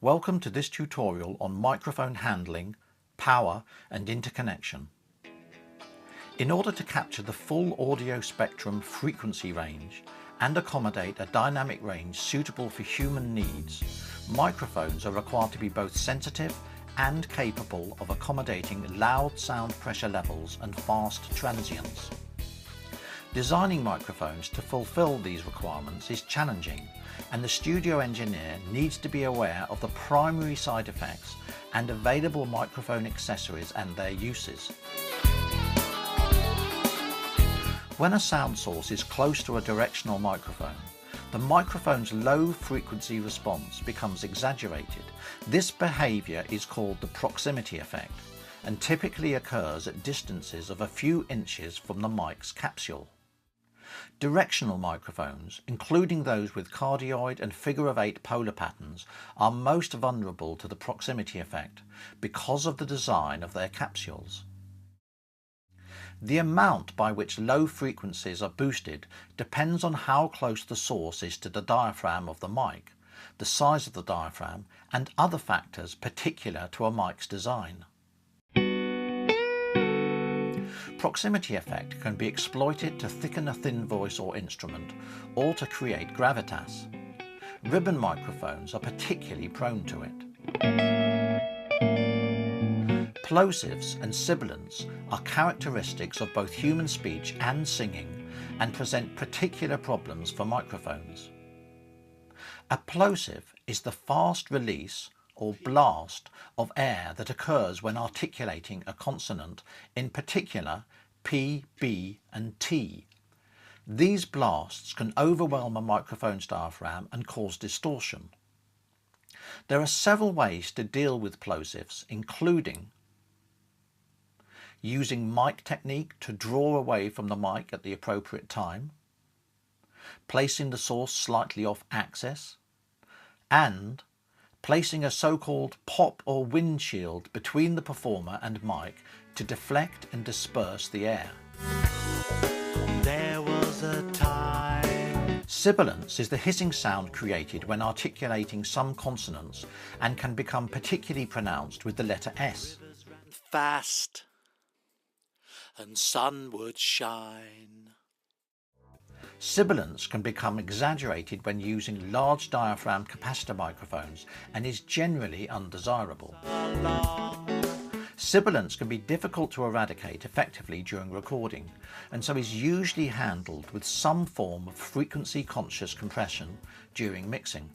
Welcome to this tutorial on microphone handling, power and interconnection. In order to capture the full audio spectrum frequency range and accommodate a dynamic range suitable for human needs, microphones are required to be both sensitive and capable of accommodating loud sound pressure levels and fast transients. Designing microphones to fulfill these requirements is challenging, and the studio engineer needs to be aware of the primary side effects and available microphone accessories and their uses. When a sound source is close to a directional microphone, the microphone's low frequency response becomes exaggerated. This behavior is called the proximity effect and typically occurs at distances of a few inches from the mic's capsule. Directional microphones, including those with cardioid and figure-of-8 polar patterns, are most vulnerable to the proximity effect because of the design of their capsules. The amount by which low frequencies are boosted depends on how close the source is to the diaphragm of the mic, the size of the diaphragm, and other factors particular to a mic's design. Proximity effect can be exploited to thicken a thin voice or instrument, or to create gravitas. Ribbon microphones are particularly prone to it. Plosives and sibilants are characteristics of both human speech and singing and present particular problems for microphones. A plosive is the fast release or blast of air that occurs when articulating a consonant, in particular P, B and T. These blasts can overwhelm a microphone's diaphragm and cause distortion. There are several ways to deal with plosives, including using mic technique to draw away from the mic at the appropriate time, placing the source slightly off axis, and placing a so-called pop or windshield between the performer and mic to deflect and disperse the air. There was a time. Sibilance is the hissing sound created when articulating some consonants and can become particularly pronounced with the letter S. Fast and sun would shine. Sibilance can become exaggerated when using large diaphragm capacitor microphones and is generally undesirable. Sibilance can be difficult to eradicate effectively during recording, and so is usually handled with some form of frequency-conscious compression during mixing.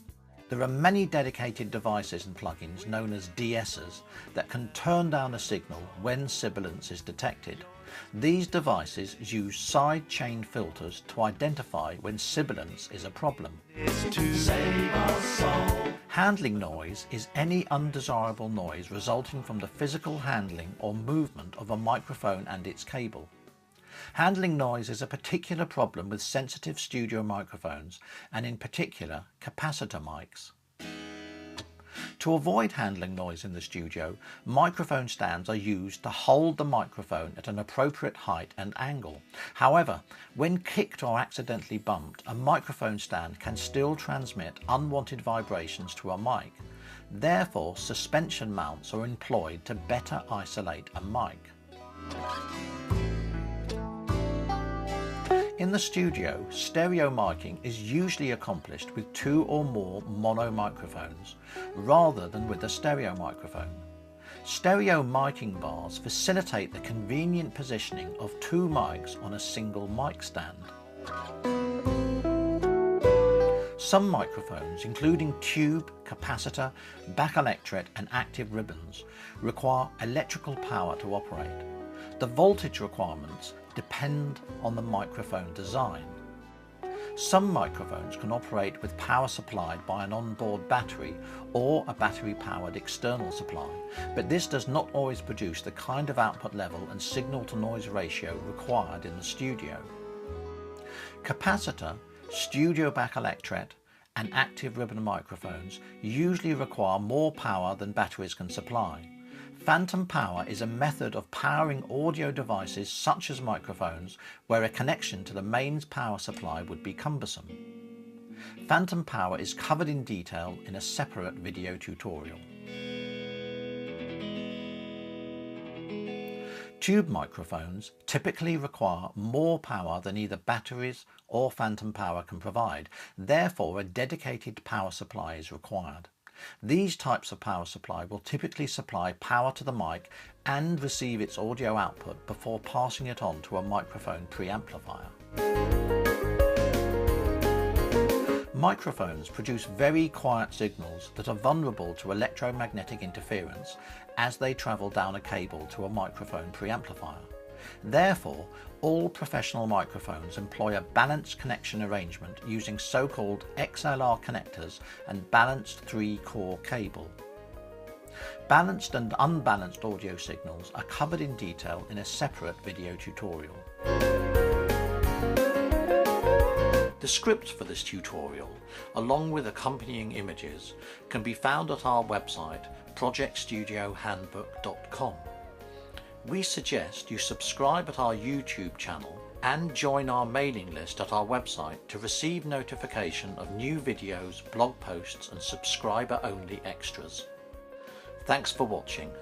There are many dedicated devices and plugins known as de-essers that can turn down a signal when sibilance is detected. These devices use side chain filters to identify when sibilance is a problem. Handling noise is any undesirable noise resulting from the physical handling or movement of a microphone and its cable. Handling noise is a particular problem with sensitive studio microphones and in particular capacitor mics. To avoid handling noise in the studio, microphone stands are used to hold the microphone at an appropriate height and angle. However, when kicked or accidentally bumped, a microphone stand can still transmit unwanted vibrations to a mic. Therefore, suspension mounts are employed to better isolate a mic. In the studio, stereo miking is usually accomplished with 2 or more mono microphones, rather than with a stereo microphone. Stereo miking bars facilitate the convenient positioning of 2 mics on a single mic stand. Some microphones, including tube, capacitor, back electret and active ribbons, require electrical power to operate. The voltage requirements depend on the microphone design. Some microphones can operate with power supplied by an onboard battery or a battery-powered external supply, but this does not always produce the kind of output level and signal-to-noise ratio required in the studio. Capacitor, studio back electret, and active ribbon microphones usually require more power than batteries can supply. Phantom power is a method of powering audio devices such as microphones where a connection to the mains power supply would be cumbersome. Phantom power is covered in detail in a separate video tutorial. Tube microphones typically require more power than either batteries or phantom power can provide, therefore a dedicated power supply is required. These types of power supply will typically supply power to the mic and receive its audio output before passing it on to a microphone preamplifier. Microphones produce very quiet signals that are vulnerable to electromagnetic interference as they travel down a cable to a microphone preamplifier. Therefore, all professional microphones employ a balanced connection arrangement using so-called XLR connectors and balanced 3-core cable. Balanced and unbalanced audio signals are covered in detail in a separate video tutorial. The script for this tutorial, along with accompanying images, can be found at our website projectstudiohandbook.com. We suggest you subscribe at our YouTube channel and join our mailing list at our website to receive notification of new videos, blog posts and subscriber-only extras. Thanks for watching.